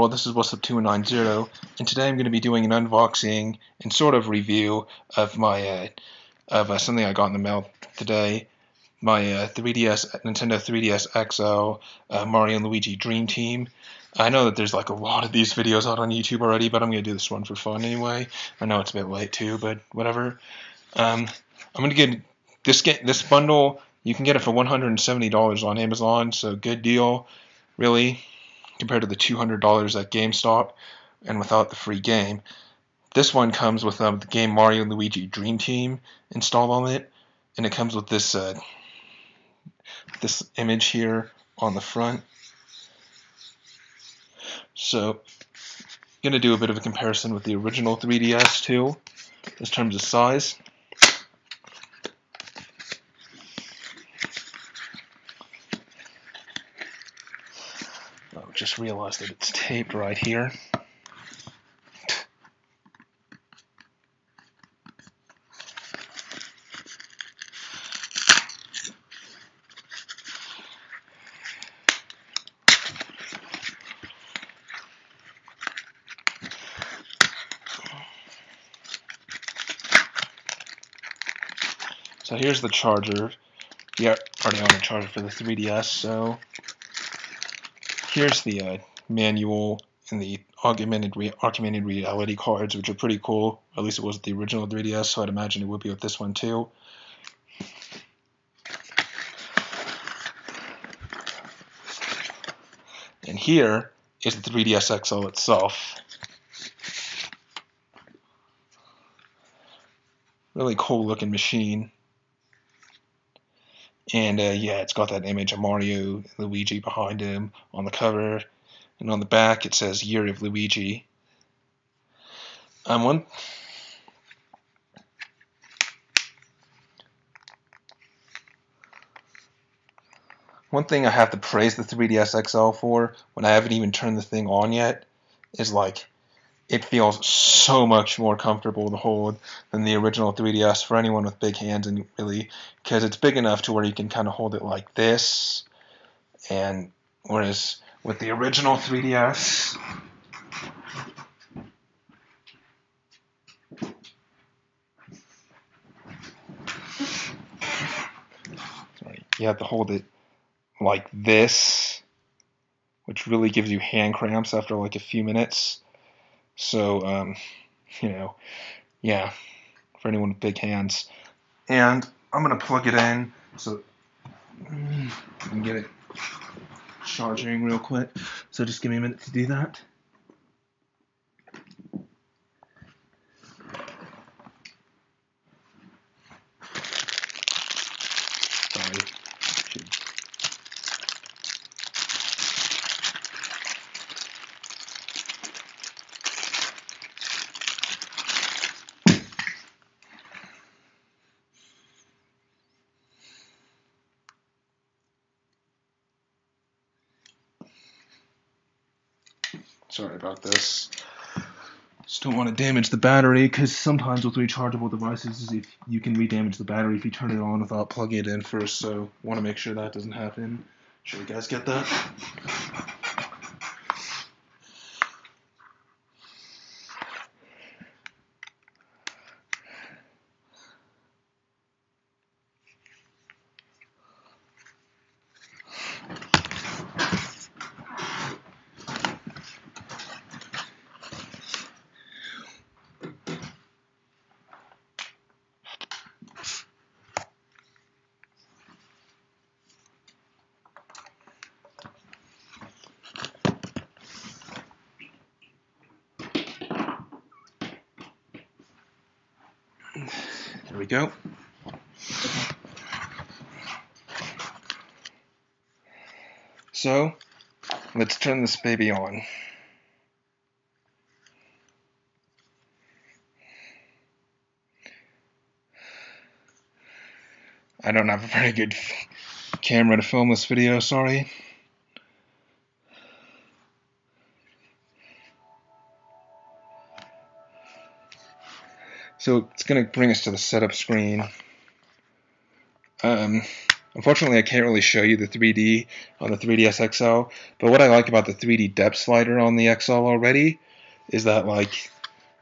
Well, this is What's Up 290, and today I'm going to be doing an unboxing and sort of review of my something I got in the mail today. My 3DS, Nintendo 3DS XL Mario and Luigi Dream Team. I know that there's like a lot of these videos out on YouTube already, but I'm going to do this one for fun anyway. I know it's a bit late too, but whatever. I'm going to get this bundle. You can get it for $170 on Amazon, so good deal, really, compared to the $200 at GameStop, and without the free game. This one comes with the game Mario and Luigi Dream Team installed on it, and it comes with this this image here on the front. So, I'm going to do a bit of a comparison with the original 3DS too, in terms of size. Just realized that it's taped right here. So here's the charger. Yeah, already on the charger for the 3DS. So here's the manual and the augmented reality cards, which are pretty cool. At least it was with the original 3DS, so I'd imagine it would be with this one too. And here is the 3DS XL itself. Really cool looking machine. And yeah, it's got that image of Mario and Luigi behind him on the cover. And on the back it says Year of Luigi. One thing I have to praise the 3DS XL for, when I haven't even turned the thing on yet, is like it feels so much more comfortable to hold than the original 3DS for anyone with big hands, and really, because it's big enough to where you can kind of hold it like this, and whereas with the original 3DS, you have to hold it like this, which really gives you hand cramps after like a few minutes. So, you know, yeah, for anyone with big hands. And I'm going to plug it in so I can get it charging real quick. So just give me a minute to do that. Sorry. Sorry about this. Just don't want to damage the battery, because sometimes with rechargeable devices, if you can re-damage the battery if you turn it on without plugging it in first. So want to make sure that doesn't happen. Sure you guys get that? There we go. So, let's turn this baby on. I don't have a very good camera to film this video, sorry. So it's going to bring us to the setup screen. Unfortunately, I can't really show you the 3D on the 3DS XL, but what I like about the 3D depth slider on the XL already is that, like,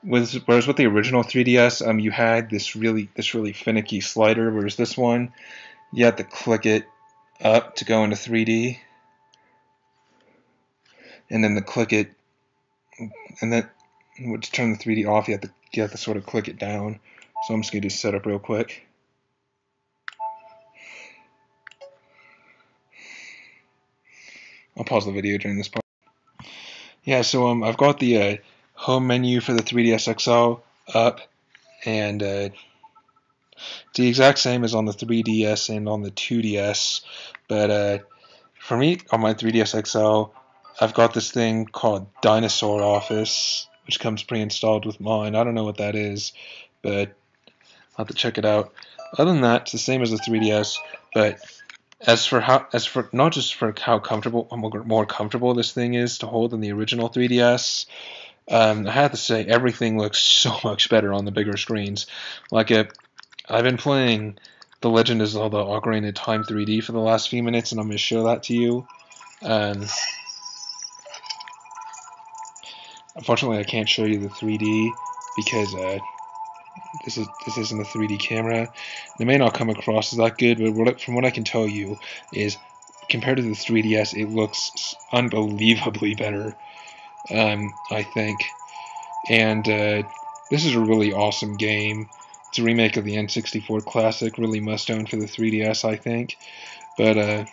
whereas with the original 3DS, you had this really finicky slider, whereas this one, you have to click it up to go into 3D, and then to click it, and then to turn the 3D off, you have to sort of click it down. So I'm just gonna do setup real quick. I'll pause the video during this part. Yeah, so I've got the home menu for the 3DS XL up, and it's the exact same as on the 3DS and on the 2DS, but for me, on my 3DS XL, I've got this thing called Dinosaur Office, which comes pre-installed with mine. I don't know what that is, but I'll have to check it out. Other than that, it's the same as the 3DS, but as for not just for how more comfortable this thing is to hold than the original 3DS, I have to say everything looks so much better on the bigger screens. I've been playing The Legend of Zelda: Ocarina of Time 3D for the last few minutes, and I'm going to show that to you. Unfortunately, I can't show you the 3D because this isn't a 3D camera. It may not come across as that good, but from what I can tell you is, compared to the 3DS, it looks unbelievably better, I think. And this is a really awesome game. It's a remake of the N64 classic, really must-own for the 3DS, I think. But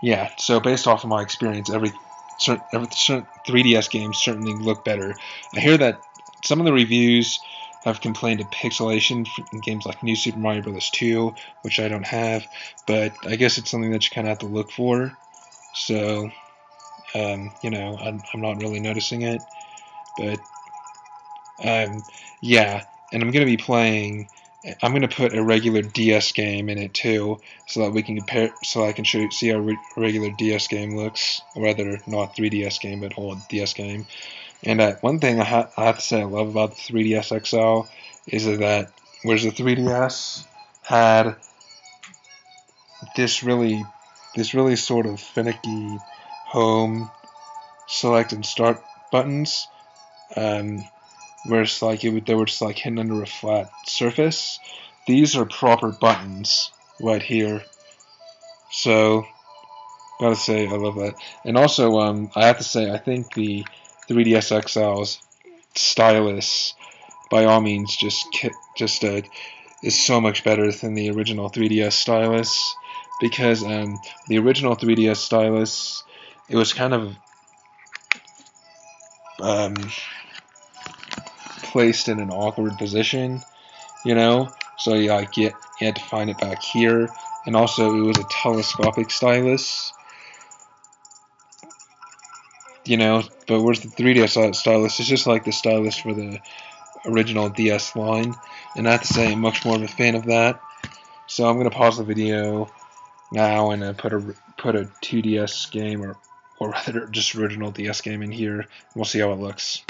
yeah, so based off of my experience, every 3DS games certainly look better. I hear that some of the reviews have complained of pixelation in games like New Super Mario Bros. 2, which I don't have, but I guess it's something that you kind of have to look for. So, you know, I'm not really noticing it, but yeah, and I'm going to be playing. I'm going to put a regular DS game in it too, so that we can compare. So I can see how a regular DS game looks, or rather, not 3DS game, but whole DS game. And one thing I have to say I love about the 3DS XL is that whereas the 3DS had this really sort of finicky home, select, and start buttons, where it's like they were just like hidden under a flat surface. These are proper buttons right here. So gotta say I love that. And also I have to say I think the 3DS XL's stylus by all means just is so much better than the original 3DS stylus, because the original 3DS stylus, it was kind of placed in an awkward position, you know, so you had to find it back here, and also it was a telescopic stylus, you know, but whereas the 3DS stylus is just like the stylus for the original DS line, and I have to say I'm much more of a fan of that. So I'm gonna pause the video now and put a 2DS game, or rather just original DS game in here, and we'll see how it looks.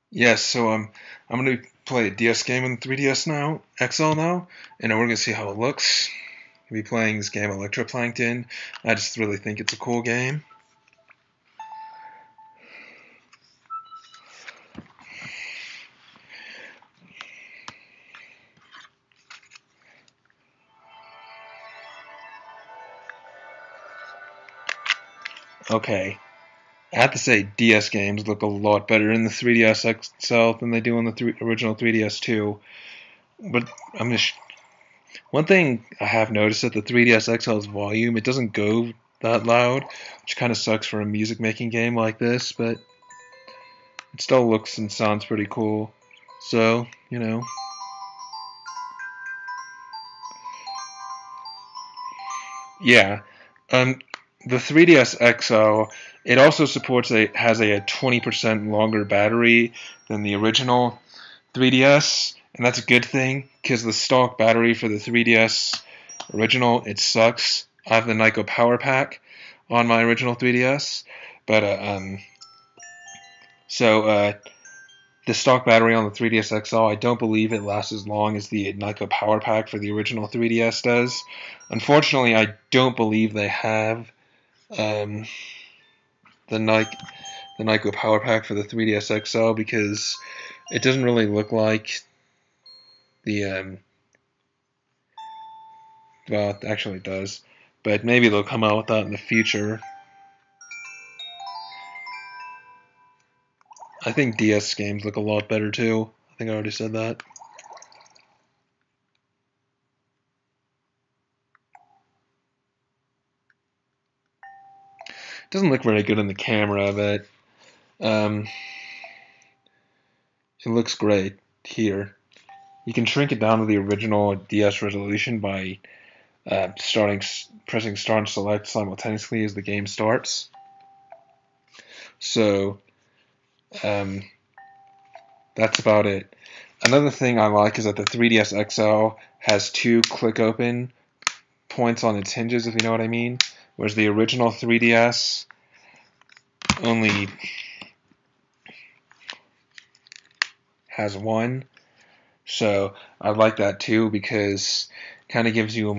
Yes, so I'm gonna play a DS game in 3DS now, XL now, and we're gonna see how it looks. I'll be playing this game Electroplankton. I just really think it's a cool game. Okay, I have to say DS games look a lot better in the 3DS XL than they do on the original 3DS 2. But one thing I have noticed that the 3DS XL's volume, it doesn't go that loud, which kind of sucks for a music making game like this, but it still looks and sounds pretty cool. So, you know. Yeah. The 3DS XL, it also has a 20% longer battery than the original 3DS, and that's a good thing because the stock battery for the 3DS original, it sucks. I have the Nyko Power Pack on my original 3DS, but the stock battery on the 3DS XL, I don't believe it lasts as long as the Nyko Power Pack for the original 3DS does. Unfortunately, I don't believe they have the Nyko Power Pack for the 3DS XL because it doesn't really look like the well, actually it does, but maybe they'll come out with that in the future. I think DS games look a lot better too. I think I already said that. It doesn't look very good in the camera, but it looks great here. You can shrink it down to the original DS resolution by pressing start and select simultaneously as the game starts. So that's about it. Another thing I like is that the 3DS XL has 2 click open points on its hinges, if you know what I mean, whereas the original 3DS only has 1. So I like that too because it kind of gives you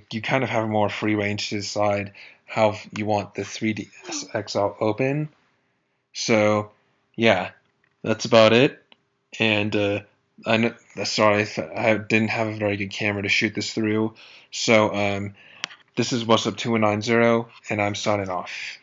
you kind of have more free range to decide how you want the 3DS XL open. So yeah, that's about it. And sorry, I didn't have a very good camera to shoot this through. So this is What's Up 2190, and I'm signing off.